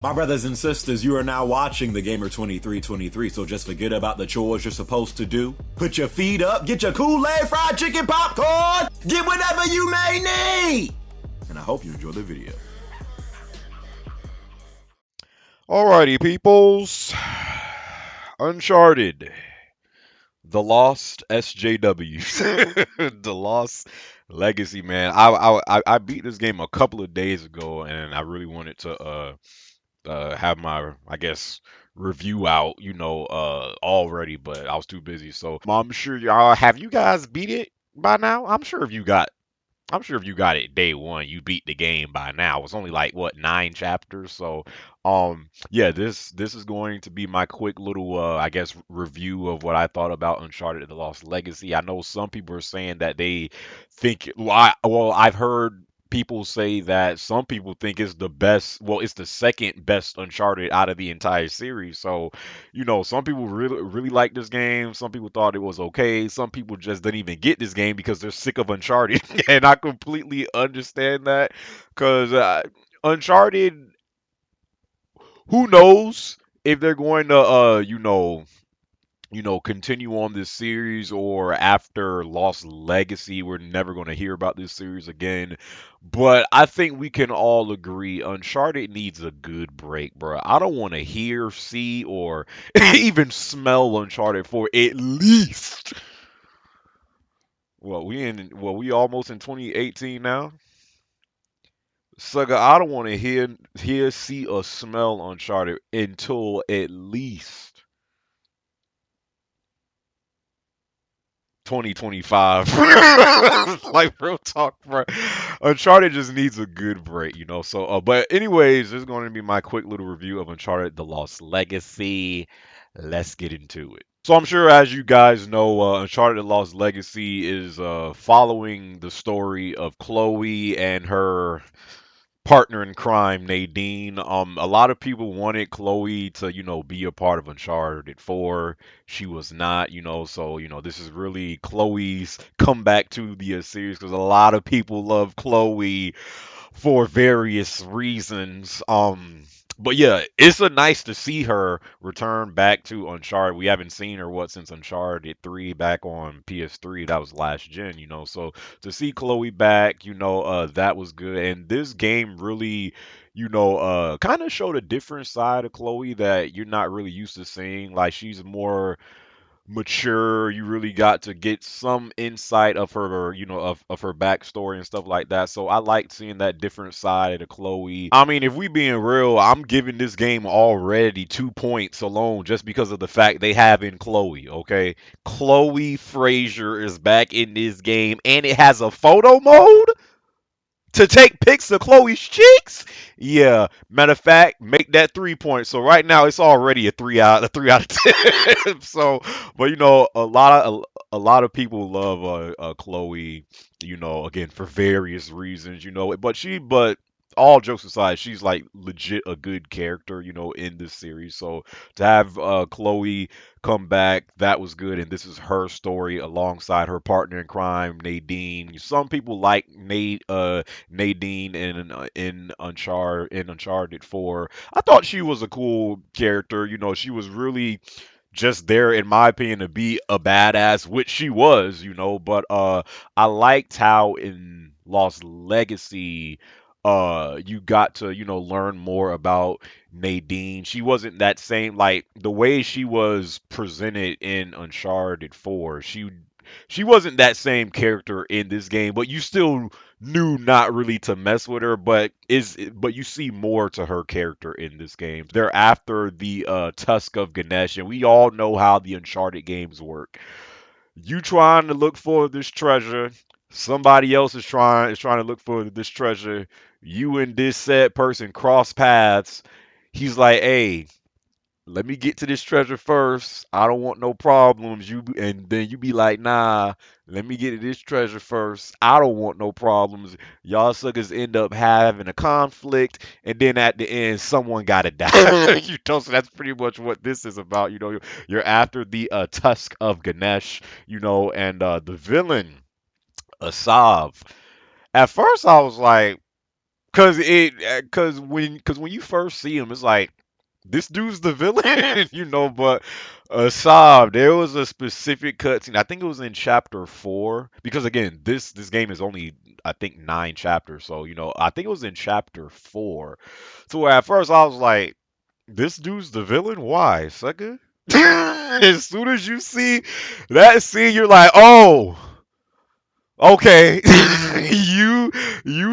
My brothers and sisters, you are now watching the Gamer 2323, so just forget about the chores you're supposed to do. Put your feet up, get your Kool-Aid, fried chicken, popcorn, get whatever you may need! And I hope you enjoy the video. Alrighty, peoples. Uncharted. The Lost SJW. The Lost Legacy, man. I beat this game a couple of days ago, and I really wanted to have my, I guess, review out, already, but I was too busy. So I'm sure y'all have you guys beat it by now? I'm sure if you got it day one, you beat the game by now. It's only like what, 9 chapters. So, yeah, this is going to be my quick little, I guess, review of what I thought about Uncharted: The Lost Legacy. I know some people are saying that they think, I've heard people say that some people think it's the best. Well, it's the second best Uncharted out of the entire series. So, some people really like this game. Some people thought it was okay. Some people just didn't even get this game because they're sick of Uncharted, and I completely understand that. Because Uncharted, who knows if they're going to, continue on this series, or after Lost Legacy, we're never going to hear about this series again. But I think we can all agree Uncharted needs a good break, bro. I don't want to hear, see, or even smell Uncharted for at least. We almost in 2018 now. Sucker, I don't want to hear, see, or smell Uncharted until at least 2025. Like, real talk, bro. Uncharted just needs a good break. So, but anyways, this is going to be my quick little review of Uncharted: The Lost Legacy. Let's get into it. So I'm sure, as you guys know, Uncharted: The Lost Legacy is following the story of Chloe and her partner in crime, Nadine. A lot of people wanted Chloe to, be a part of Uncharted 4. She was not, so, this is really Chloe's comeback to the series, because a lot of people love Chloe for various reasons. But yeah, it's a nice to see her return back to Uncharted. We haven't seen her since Uncharted 3 back on PS3. That was last gen. So to see Chloe back, that was good. And this game really, kind of showed a different side of Chloe that you're not really used to seeing. Like, she's more mature. You really got to get some insight of her, of her backstory and stuff like that. So I liked seeing that different side of Chloe. I mean, if we being real, I'm giving this game already 2 points alone just because of the fact they have in Chloe. Okay, Chloe Frazier is back in this game, and it has a photo mode to take pics of Chloe's cheeks. Yeah, matter of fact, make that 3 points. So right now it's already a three out of 10. So, but a lot of people love Chloe. Again, for various reasons. But all jokes aside, she's like legit a good character. In this series. So to have Chloe come back, that was good, and this is her story alongside her partner in crime, Nadine. Some people like Nadine in Uncharted 4. I thought she was a cool character. She was really just there, in my opinion, to be a badass, which she was. But I liked how in Lost Legacy, you got to learn more about Nadine. She wasn't that same, like the way she was presented in Uncharted 4. She wasn't that same character in this game, but you still knew not really to mess with her. But you see more to her character in this game. They're after the Tusk of Ganesh, and we all know how the Uncharted games work. You trying to look for this treasure, somebody else is trying to look for this treasure. You and this said person cross paths. He's like, hey, let me get to this treasure first. I don't want no problems. And then you be like, nah, let me get to this treasure first. I don't want no problems. Y'all suckers end up having a conflict, and then at the end, someone gotta die. So that's pretty much what this is about. You're after the Tusk of Ganesh. And the villain, Asav. At first, I was like, cause when you first see him, it's like this dude's the villain, But Saab, there was a specific cutscene. I think it was in chapter 4, because again, this game is only I think 9 chapters, so I think it was in chapter 4. So at first I was like, this dude's the villain? Why, sucker? As soon as you see that scene, you're like, oh. Okay, you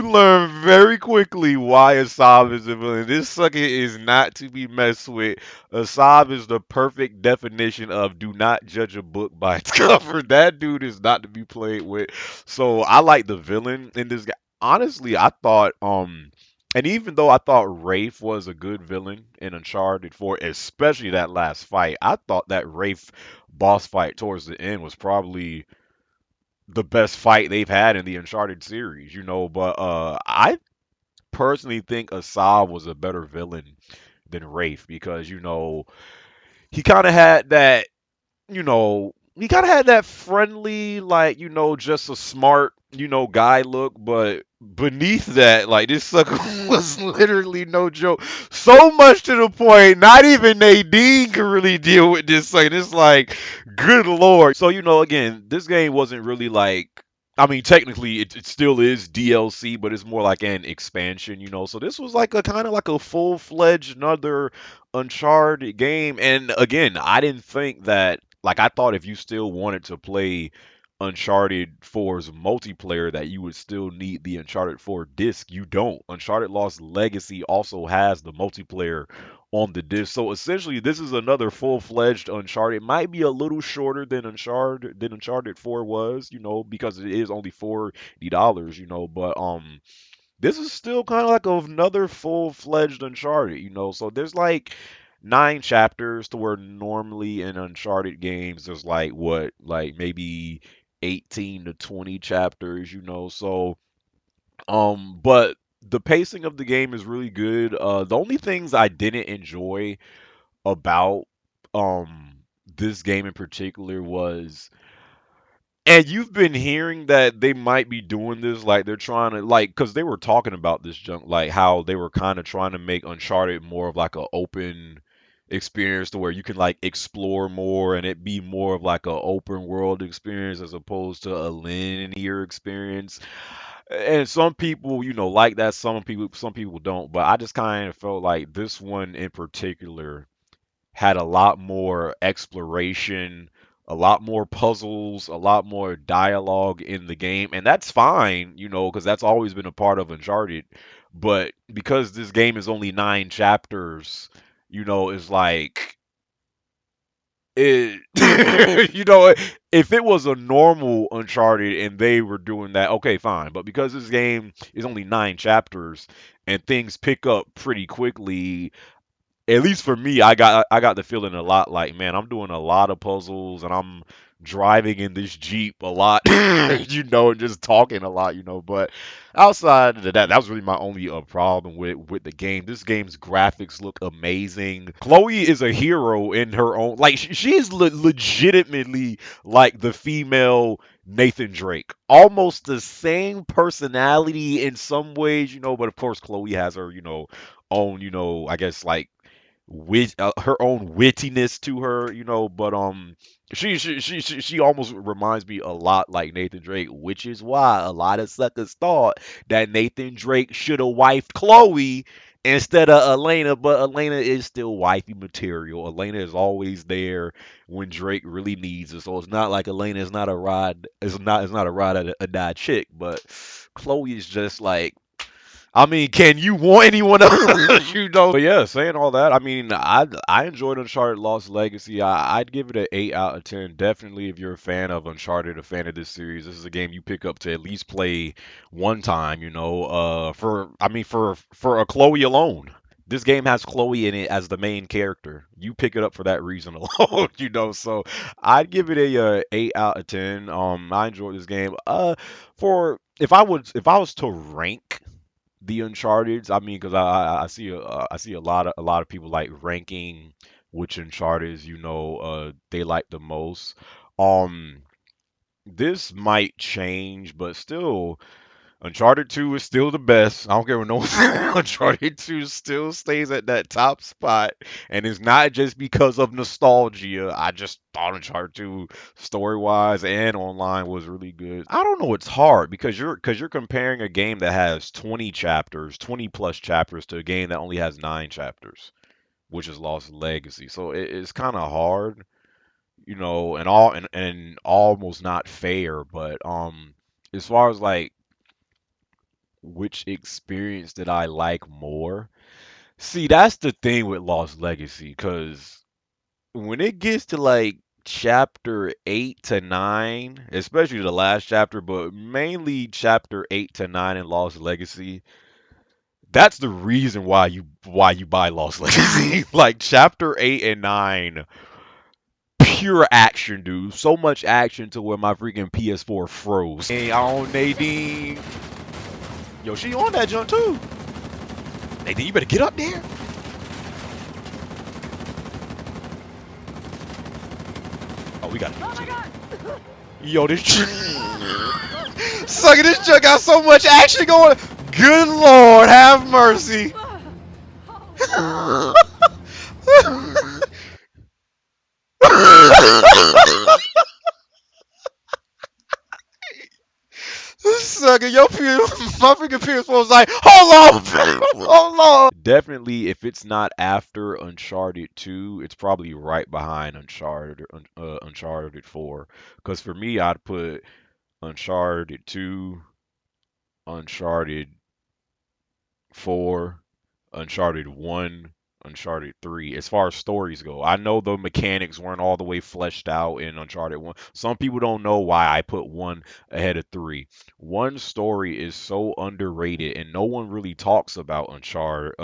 learn very quickly why Asab is a villain. This sucker is not to be messed with. Asab is the perfect definition of do not judge a book by its cover. That dude is not to be played with. So I like the villain in this guy. Honestly, I thought and even though I thought Rafe was a good villain in Uncharted 4, especially that last fight, I thought that Rafe boss fight towards the end was probably the best fight they've had in the Uncharted series, But I personally think Assad was a better villain than Rafe because he kind of had that he kind of had that friendly, like, just a smart, guy look, but beneath that, like, this sucker was literally no joke. So much to the point, not even Nadine could really deal with this thing. It's like, good lord. So, again, this game wasn't really like, I mean, technically, it still is DLC, but it's more like an expansion. So this was like a kind of like a full-fledged another Uncharted game. And again, I didn't think that like I thought if you still wanted to play Uncharted 4's multiplayer that you would still need the Uncharted 4 disc. You don't. Uncharted Lost Legacy also has the multiplayer on the disc. So essentially this is another full-fledged Uncharted. It might be a little shorter than Uncharted 4 was, because it is only $40, but this is still kind of like another full-fledged Uncharted, So there's like 9 chapters to where normally in Uncharted games there's like what, like maybe 18 to 20 chapters, So but the pacing of the game is really good. The only things I didn't enjoy about this game in particular was, and you've been hearing that they might be doing this, like they're trying to, like, because they were talking about this junk, like how they were kind of trying to make Uncharted more of like a open experience to where you can like explore more and it be more of like a open world experience as opposed to a linear experience. And some people, like that. Some people don't. But I just kind of felt like this one in particular had a lot more exploration, a lot more puzzles, a lot more dialogue in the game, and that's fine, because that's always been a part of Uncharted. But because this game is only 9 chapters, it's like it, if it was a normal Uncharted and they were doing that, okay, fine. But because this game is only 9 chapters and things pick up pretty quickly, at least for me, I got the feeling a lot like, man, I'm doing a lot of puzzles and I'm driving in this Jeep a lot, and just talking a lot, But outside of that, that was really my only problem with the game. This game's graphics look amazing. Chloe is a hero in her own, like she is legitimately like the female Nathan Drake, almost the same personality in some ways, But of course, Chloe has her, own, I guess like her own wittiness to her, but she almost reminds me a lot like Nathan Drake, which is why a lot of suckers thought that Nathan Drake should have wifed Chloe instead of Elena, but Elena is still wifey material. Elena is always there when Drake really needs her, so it's not like Elena is not a ride, it's not a ride or die chick, but Chloe is just like, I mean, can you want anyone else? But yeah, saying all that, I mean, I enjoyed Uncharted Lost Legacy. I'd give it an 8 out of 10. Definitely, if you're a fan of Uncharted, a fan of this series, this is a game you pick up to at least play one time. For a Chloe alone. This game has Chloe in it as the main character. You pick it up for that reason alone, So I'd give it a 8 out of 10. I enjoyed this game. For if I was to rank the Uncharted. I mean, because I see a lot of people like ranking which Uncharted they like the most. Um, this might change, but still, Uncharted 2 is still the best. I don't care what no one says. Uncharted 2 still stays at that top spot. And it's not just because of nostalgia. I just thought Uncharted 2 story wise and online was really good. I don't know, it's hard because you're comparing a game that has 20 chapters, 20 plus chapters to a game that only has 9 chapters, which is Lost Legacy. So it's kind of hard, and almost not fair, but as far as like which experience did I like more? See, that's the thing with Lost Legacy, because when it gets to like chapter 8 to 9, especially the last chapter, but mainly chapter 8 to 9 in Lost Legacy, that's the reason why you buy Lost Legacy. Like chapter 8 and 9, pure action, dude. So much action to where my freaking PS4 froze. Hey, on Nadine. Yo, she on that jump too. Nathan, you better get up there. Oh, we got it. Oh my God. Yo, this sucker, this truck got so much action going. Good Lord, have mercy. Sucker, my freaking PS4 was like, hold on, hold on. Definitely, if it's not after Uncharted 2, it's probably right behind Uncharted 4. Because for me, I'd put Uncharted 2, Uncharted 4, Uncharted 1, Uncharted 3. As far as stories go, I know the mechanics weren't all the way fleshed out in Uncharted 1. Some people don't know why I put 1 ahead of 3. One story is so underrated and no one really talks about Uncharted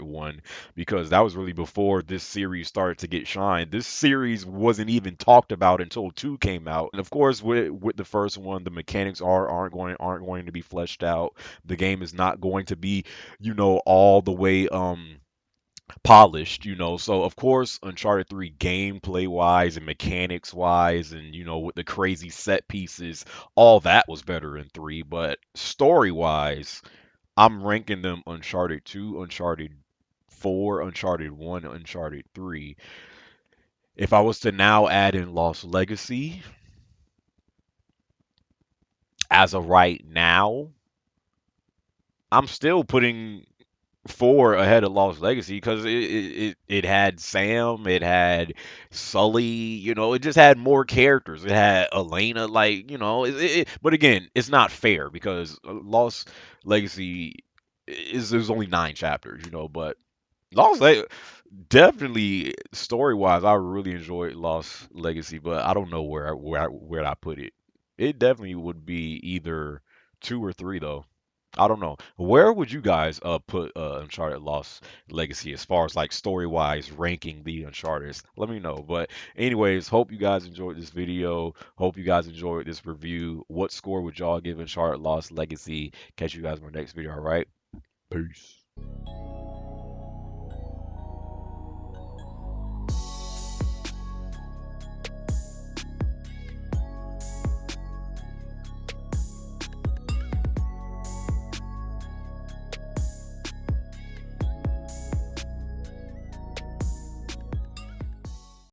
1, because that was really before this series started to get shine. This series wasn't even talked about until 2 came out. And of course, with the first one, the mechanics aren't going to be fleshed out. The game is not going to be, all the way polished, so of course Uncharted 3 gameplay wise and mechanics wise, and with the crazy set pieces, all that was better in 3. But story wise, I'm ranking them Uncharted 2, Uncharted 4, Uncharted 1, Uncharted 3. If I was to now add in Lost Legacy, as of right now, I'm still putting 4 ahead of Lost Legacy, because it had Sam, it had Sully, it just had more characters. It had Elena, like, but again, it's not fair because Lost Legacy is there's only 9 chapters, but Lost Legacy, definitely story wise, I really enjoyed Lost Legacy, but I don't know where I put it. It definitely would be either 2 or 3 though. I don't know. Where would you guys put Uncharted Lost Legacy as far as like story wise ranking the Uncharted? Let me know. But anyways, hope you guys enjoyed this video. Hope you guys enjoyed this review. What score would y'all give Uncharted Lost Legacy? Catch you guys in my next video. All right. Peace.